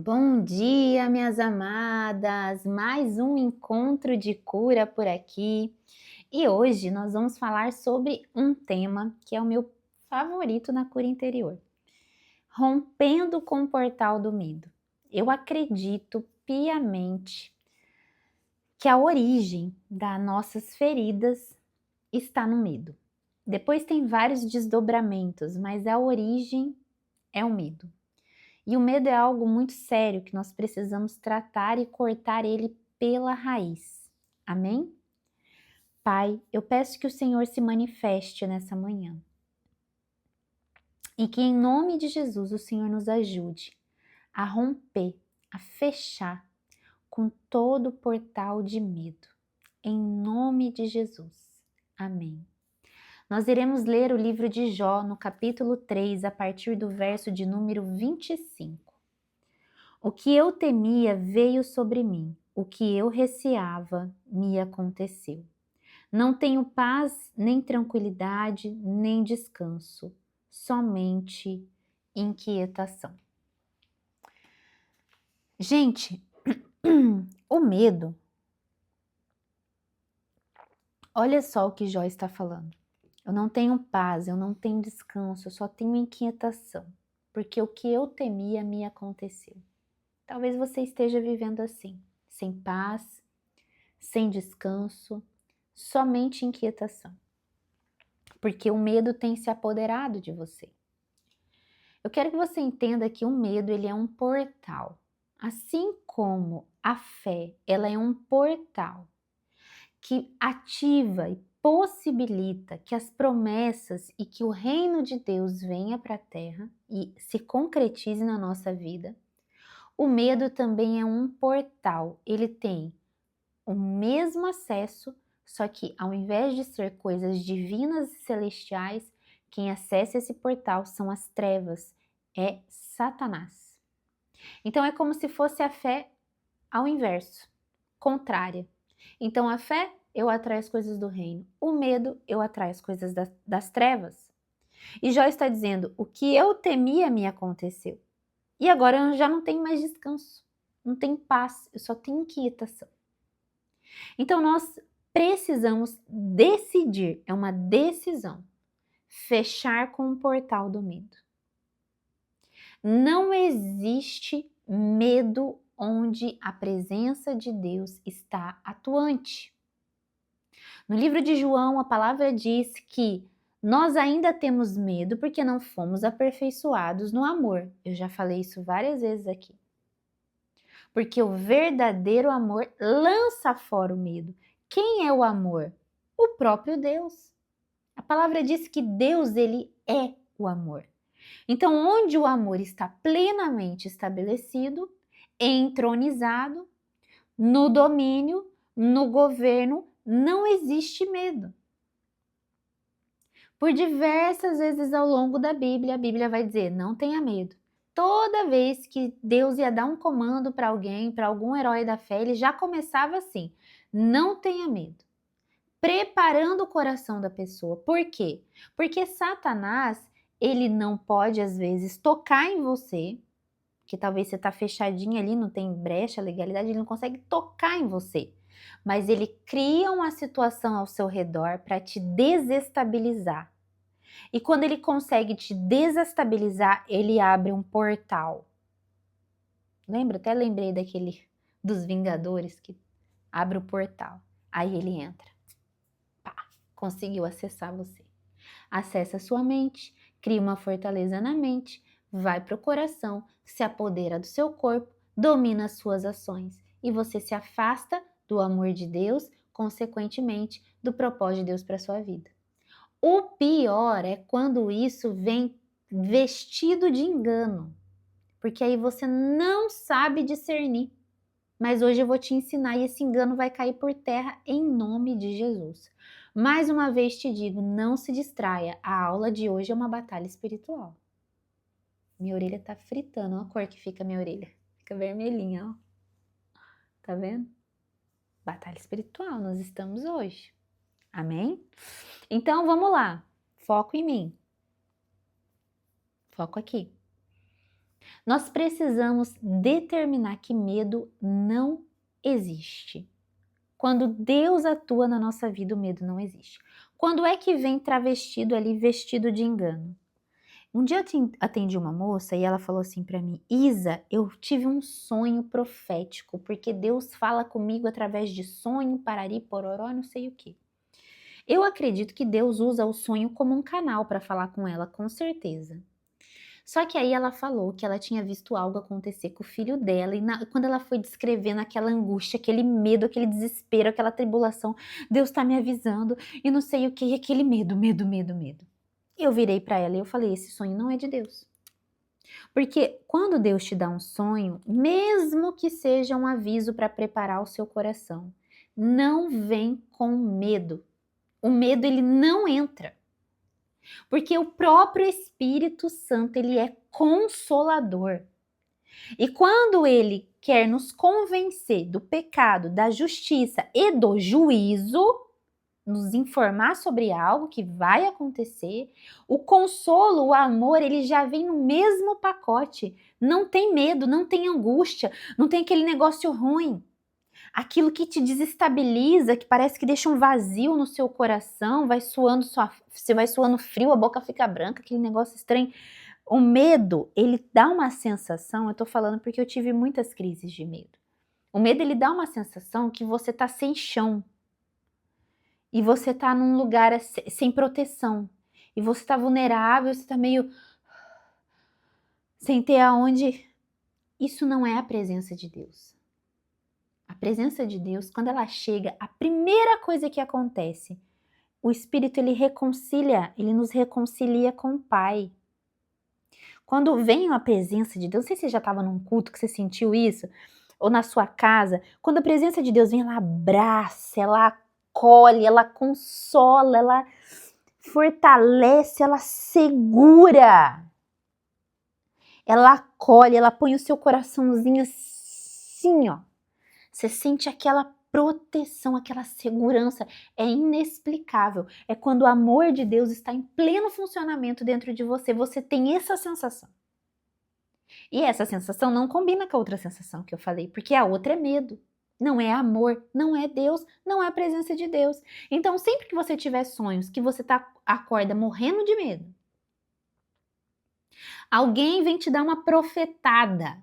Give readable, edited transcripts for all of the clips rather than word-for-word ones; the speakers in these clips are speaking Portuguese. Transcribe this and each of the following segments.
Bom dia, minhas amadas! Mais um encontro de cura por aqui. E hoje nós vamos falar sobre um tema que é o meu favorito na cura interior: rompendo com o portal do medo. Eu acredito piamente que a origem das nossas feridas está no medo. Depois tem vários desdobramentos, mas a origem é o medo. E o medo é algo muito sério que nós precisamos tratar e cortar ele pela raiz. Amém? Pai, eu peço que o Senhor se manifeste nessa manhã. E que em nome de Jesus o Senhor nos ajude a romper, a fechar com todo o portal de medo. Em nome de Jesus. Amém. Nós iremos ler o livro de Jó no capítulo 3, a partir do verso de número 25. O que eu temia veio sobre mim, o que eu receava me aconteceu. Não tenho paz, nem tranquilidade, nem descanso, somente inquietação. Gente, o medo, olha só o que Jó está falando. Eu não tenho paz, eu não tenho descanso, eu só tenho inquietação, porque o que eu temia me aconteceu. Talvez você esteja vivendo assim, sem paz, sem descanso, somente inquietação, porque o medo tem se apoderado de você. Eu quero que você entenda que o medo ele é um portal, assim como a fé ela é um portal que ativa e possibilita que as promessas e que o reino de Deus venha para a terra e se concretize na nossa vida. O medo também é um portal, ele tem o mesmo acesso, só que ao invés de ser coisas divinas e celestiais, quem acessa esse portal são as trevas, é Satanás. Então é como se fosse a fé ao inverso, contrária. Então a fé, eu atraio as coisas do reino, o medo, eu atraio as coisas das trevas. E Jó está dizendo, o que eu temia me aconteceu. E agora eu já não tenho mais descanso, não tenho paz, eu só tenho inquietação. Então nós precisamos decidir, é uma decisão, fechar com o portal do medo. Não existe medo onde a presença de Deus está atuante. No livro de João, a palavra diz que nós ainda temos medo porque não fomos aperfeiçoados no amor. Eu já falei isso várias vezes aqui. Porque o verdadeiro amor lança fora o medo. Quem é o amor? O próprio Deus. A palavra diz que Deus, ele é o amor. Então, onde o amor está plenamente estabelecido, entronizado, no domínio, no governo, não existe medo. Por diversas vezes ao longo da Bíblia, a Bíblia vai dizer, não tenha medo. Toda vez que Deus ia dar um comando para alguém, para algum herói da fé, ele já começava assim, não tenha medo. Preparando o coração da pessoa. Por quê? Porque Satanás, ele não pode às vezes tocar em você, que talvez você está fechadinha ali, não tem brecha, legalidade, ele não consegue tocar em você. Mas ele cria uma situação ao seu redor para te desestabilizar. E quando ele consegue te desestabilizar, ele abre um portal. Lembra? Até lembrei daquele dos Vingadores que abre o portal. Aí ele entra. Pá, conseguiu acessar você. Acessa a sua mente, cria uma fortaleza na mente, vai para o coração, se apodera do seu corpo, domina as suas ações e você se afasta do amor de Deus, consequentemente, do propósito de Deus para sua vida. O pior é quando isso vem vestido de engano, porque aí você não sabe discernir. Mas hoje eu vou te ensinar e esse engano vai cair por terra em nome de Jesus. Mais uma vez te digo, não se distraia, a aula de hoje é uma batalha espiritual. Minha orelha tá fritando, olha a cor que fica a minha orelha. Fica vermelhinha, ó. Tá vendo? Batalha espiritual, nós estamos hoje. Amém? Então vamos lá, foco em mim. Foco aqui. Nós precisamos determinar que medo não existe. Quando Deus atua na nossa vida, o medo não existe. Quando é que vem travestido ali, vestido de engano? Um dia eu atendi uma moça e ela falou assim para mim: Isa, eu tive um sonho profético, porque Deus fala comigo através de sonho, parari, pororó, não sei o que. Eu acredito que Deus usa o sonho como um canal para falar com ela, com certeza. Só que aí ela falou que ela tinha visto algo acontecer com o filho dela, e quando ela foi descrevendo aquela angústia, aquele medo, aquele desespero, aquela tribulação, Deus está me avisando, e não sei o que, e aquele medo, medo, medo, medo. Eu virei para ela e eu falei: esse sonho não é de Deus. Porque quando Deus te dá um sonho, mesmo que seja um aviso para preparar o seu coração, não vem com medo. O medo, ele não entra. Porque o próprio Espírito Santo, ele é consolador. E quando ele quer nos convencer do pecado, da justiça e do juízo, nos informar sobre algo que vai acontecer, o consolo, o amor, ele já vem no mesmo pacote. Não tem medo, não tem angústia, não tem aquele negócio ruim. Aquilo que te desestabiliza, que parece que deixa um vazio no seu coração, você vai suando frio, a boca fica branca, aquele negócio estranho. O medo, ele dá uma sensação, eu tô falando porque eu tive muitas crises de medo. O medo, ele dá uma sensação que você tá sem chão. E você tá num lugar sem proteção. E você tá vulnerável, você tá meio sem ter aonde. Isso não é a presença de Deus. A presença de Deus, quando ela chega, a primeira coisa que acontece, o Espírito, ele nos reconcilia com o Pai. Quando vem a presença de Deus, não sei se você já estava num culto que você sentiu isso, ou na sua casa, quando a presença de Deus vem, ela abraça, ela acolhe, ela consola, ela fortalece, ela segura. Ela acolhe, ela põe o seu coraçãozinho assim, ó. Você sente aquela proteção, aquela segurança. É inexplicável. É quando o amor de Deus está em pleno funcionamento dentro de você. Você tem essa sensação. E essa sensação não combina com a outra sensação que eu falei, porque a outra é medo. Não é amor, não é Deus, não é a presença de Deus. Então, sempre que você tiver sonhos que você acorda morrendo de medo, alguém vem te dar uma profetada,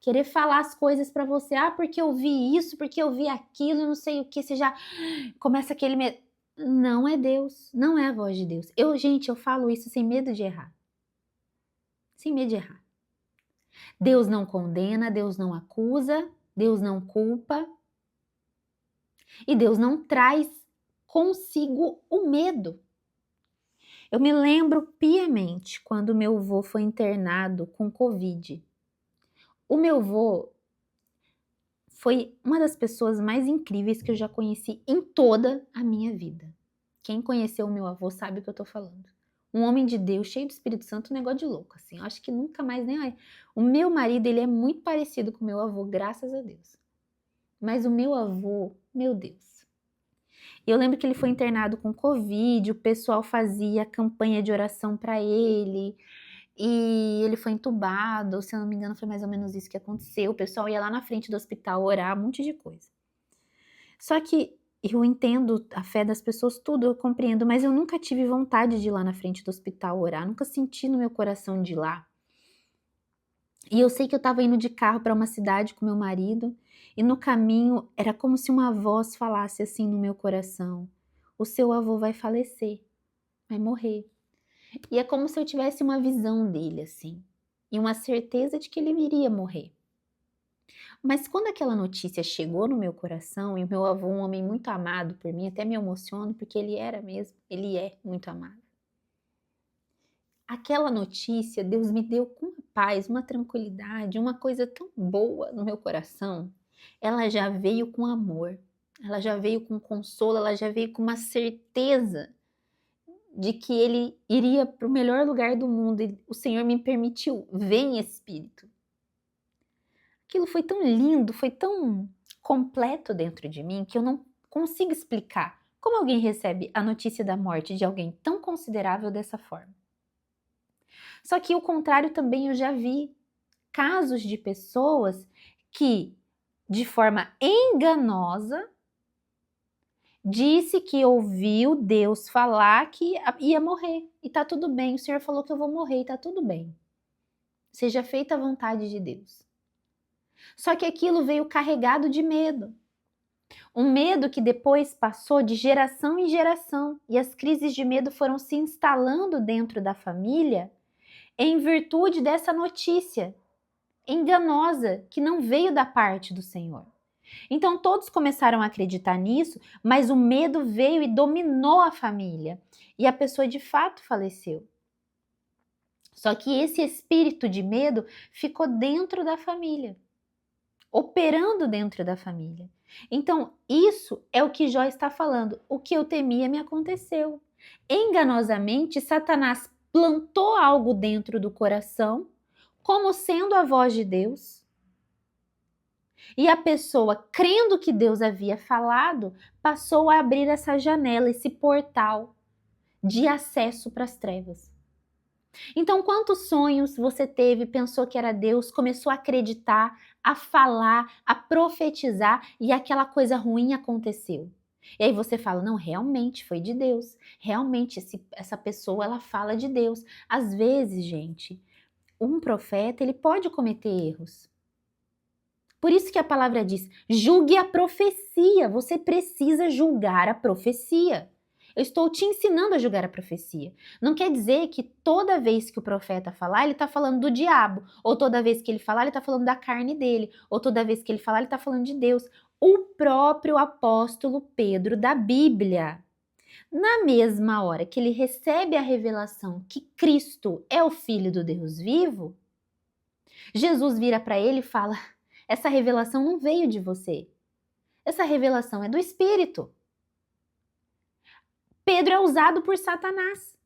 querer falar as coisas para você, porque eu vi isso, porque eu vi aquilo, não sei o que, você já começa aquele medo. Não é Deus, não é a voz de Deus. Gente, eu falo isso sem medo de errar. Sem medo de errar. Deus não condena, Deus não acusa, Deus não culpa. E Deus não traz consigo o medo. Eu me lembro piamente quando meu avô foi internado com Covid. O meu avô foi uma das pessoas mais incríveis que eu já conheci em toda a minha vida. Quem conheceu o meu avô sabe o que eu tô falando. Um homem de Deus, cheio do Espírito Santo, um negócio de louco, assim. Eu acho que nunca mais nem... O meu marido, ele é muito parecido com o meu avô, graças a Deus. Mas o meu avô, meu Deus. Eu lembro que ele foi internado com Covid, o pessoal fazia campanha de oração para ele... E ele foi entubado, se eu não me engano foi mais ou menos isso que aconteceu. O pessoal ia lá na frente do hospital orar, um monte de coisa. Só que eu entendo a fé das pessoas, tudo eu compreendo, mas eu nunca tive vontade de ir lá na frente do hospital orar, nunca senti no meu coração de ir lá. E eu sei que eu estava indo de carro para uma cidade com meu marido, e no caminho era como se uma voz falasse assim no meu coração: o seu avô vai falecer, vai morrer. E é como se eu tivesse uma visão dele, assim, e uma certeza de que ele iria morrer. Mas quando aquela notícia chegou no meu coração, e o meu avô, um homem muito amado por mim, até me emociono, porque ele era mesmo, ele é muito amado. Aquela notícia, Deus me deu com uma paz, uma tranquilidade, uma coisa tão boa no meu coração. Ela já veio com amor, ela já veio com consolo, ela já veio com uma certeza de que ele iria para o melhor lugar do mundo, e o Senhor me permitiu, vem Espírito. Aquilo foi tão lindo, foi tão completo dentro de mim, que eu não consigo explicar como alguém recebe a notícia da morte de alguém tão considerável dessa forma. Só que o contrário também eu já vi. casos de pessoas que, de forma enganosa, disse que ouviu Deus falar que ia morrer. E tá tudo bem, o Senhor falou que eu vou morrer e tá tudo bem. Seja feita a vontade de Deus. Só que aquilo veio carregado de medo. Um medo que depois passou de geração em geração. E as crises de medo foram se instalando dentro da família em virtude dessa notícia enganosa que não veio da parte do Senhor. Então todos começaram a acreditar nisso, mas o medo veio e dominou a família. E a pessoa de fato faleceu. Só que esse espírito de medo ficou dentro da família, operando dentro da família. Então isso é o que Jó está falando. O que eu temia me aconteceu. Enganosamente, Satanás plantou algo dentro do coração, como sendo a voz de Deus. E a pessoa, crendo que Deus havia falado, passou a abrir essa janela, esse portal de acesso para as trevas. Então, quantos sonhos você teve, pensou que era Deus, começou a acreditar, a falar, a profetizar e aquela coisa ruim aconteceu? E aí você fala, não, realmente foi de Deus. Realmente essa pessoa, ela fala de Deus. Às vezes, gente, um profeta, ele pode cometer erros. Por isso que a palavra diz, julgue a profecia. Você precisa julgar a profecia. Eu estou te ensinando a julgar a profecia. Não quer dizer que toda vez que o profeta falar, ele está falando do diabo. Ou toda vez que ele falar, ele está falando da carne dele. Ou toda vez que ele falar, ele está falando de Deus. O próprio apóstolo Pedro da Bíblia, na mesma hora que ele recebe a revelação que Cristo é o Filho do Deus vivo, Jesus vira para ele e fala, essa revelação não veio de você. Essa revelação é do Espírito. Pedro é usado por Satanás.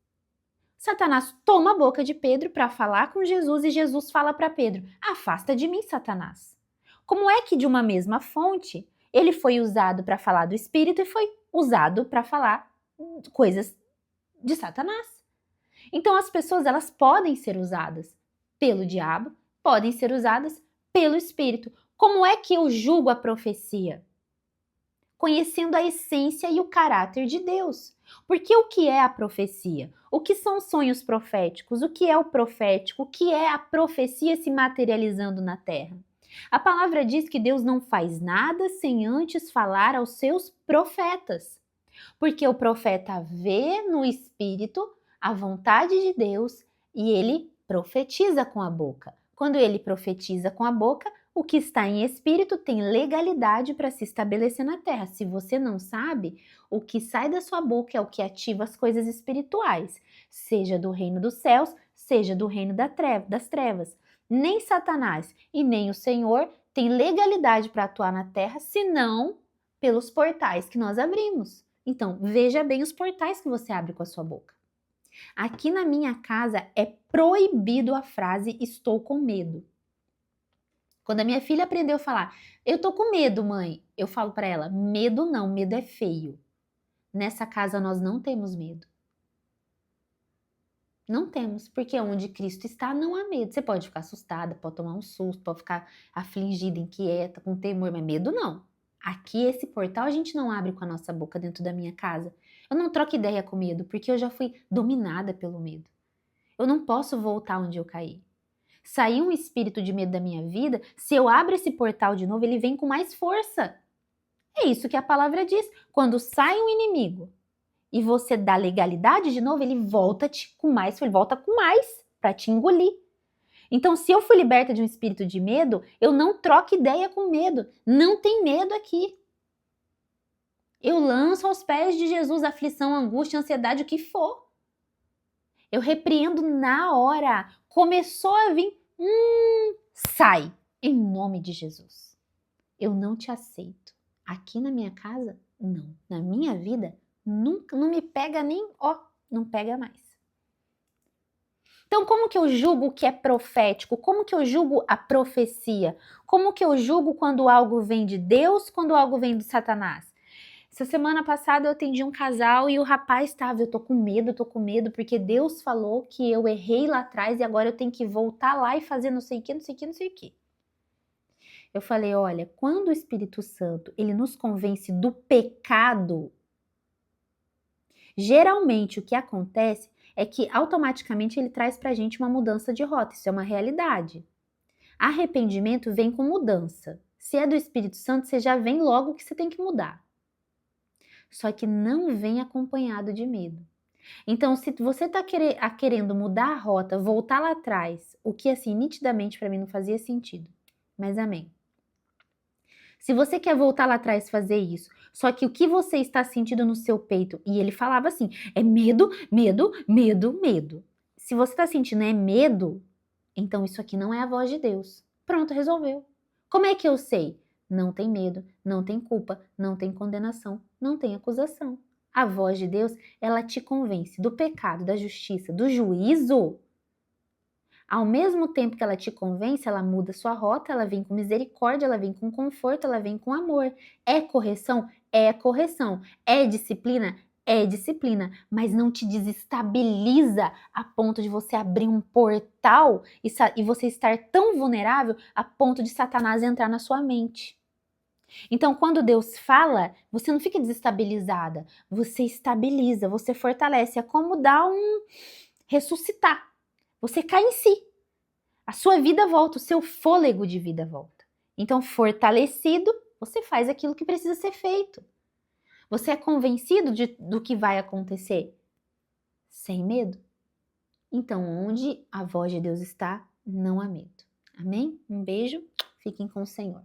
Satanás toma a boca de Pedro para falar com Jesus e Jesus fala para Pedro, afasta de mim, Satanás. Como é que de uma mesma fonte ele foi usado para falar do Espírito e foi usado para falar coisas de Satanás? Então as pessoas, elas podem ser usadas pelo diabo, podem ser usadas pelo Espírito. Como é que eu julgo a profecia? Conhecendo a essência e o caráter de Deus. Porque o que é a profecia? O que são sonhos proféticos? O que é o profético? O que é a profecia se materializando na terra? A palavra diz que Deus não faz nada sem antes falar aos seus profetas. Porque o profeta vê no Espírito a vontade de Deus e ele profetiza com a boca. Quando ele profetiza com a boca, o que está em espírito tem legalidade para se estabelecer na terra. Se você não sabe, o que sai da sua boca é o que ativa as coisas espirituais, seja do reino dos céus, seja do reino das trevas. Nem Satanás e nem o Senhor têm legalidade para atuar na terra, senão pelos portais que nós abrimos. Então, veja bem os portais que você abre com a sua boca. Aqui na minha casa é proibido a frase estou com medo. Quando a minha filha aprendeu a falar, eu tô com medo, mãe, eu falo para ela, medo não, medo é feio. Nessa casa nós não temos medo. Não temos, porque onde Cristo está não há medo. Você pode ficar assustada, pode tomar um susto, pode ficar afligida, inquieta, com temor, mas medo não. Aqui, esse portal, a gente não abre com a nossa boca dentro da minha casa. Eu não troco ideia com medo, porque eu já fui dominada pelo medo. Eu não posso voltar onde eu caí. Sair um espírito de medo da minha vida, se eu abro esse portal de novo, ele vem com mais força. É isso que a palavra diz. Quando sai um inimigo e você dá legalidade de novo, ele volta com mais para te engolir. Então, se eu fui liberta de um espírito de medo, eu não troco ideia com medo. Não tem medo aqui. Eu lanço aos pés de Jesus aflição, angústia, ansiedade, o que for. Eu repreendo na hora. Começou a vir, sai, em nome de Jesus. Eu não te aceito. Aqui na minha casa, não. Na minha vida, nunca, não me pega nem, não pega mais. Então, como que eu julgo o que é profético? Como que eu julgo a profecia? Como que eu julgo quando algo vem de Deus, quando algo vem de Satanás? Essa semana passada eu atendi um casal e o rapaz estava, eu tô com medo, porque Deus falou que eu errei lá atrás e agora eu tenho que voltar lá e fazer não sei o que, não sei o que, não sei o que. Eu falei, olha, quando o Espírito Santo, ele nos convence do pecado, geralmente o que acontece é que automaticamente ele traz pra gente uma mudança de rota, isso é uma realidade. Arrependimento vem com mudança. Se é do Espírito Santo, você já vem logo que você tem que mudar. Só que não vem acompanhado de medo. Então, se você está querendo mudar a rota, voltar lá atrás, o que assim, nitidamente para mim não fazia sentido, mas amém. Se você quer voltar lá atrás fazer isso, só que o que você está sentindo no seu peito, e ele falava assim, é medo, medo, medo, medo. Se você está sentindo é medo, então isso aqui não é a voz de Deus. Pronto, resolveu. Como é que eu sei? Não tem medo, não tem culpa, não tem condenação, não tem acusação. A voz de Deus, ela te convence do pecado, da justiça, do juízo. Ao mesmo tempo que ela te convence, ela muda sua rota, ela vem com misericórdia, ela vem com conforto, ela vem com amor. É correção? É correção. É disciplina? É disciplina. Mas não te desestabiliza a ponto de você abrir um portal e você estar tão vulnerável a ponto de Satanás entrar na sua mente. Então, quando Deus fala, você não fica desestabilizada, você estabiliza, você fortalece. É como dar um ressuscitar. Você cai em si. A sua vida volta, o seu fôlego de vida volta. Então, fortalecido, você faz aquilo que precisa ser feito. Você é convencido do que vai acontecer? Sem medo? Então, onde a voz de Deus está, não há medo. Amém? Um beijo, fiquem com o Senhor.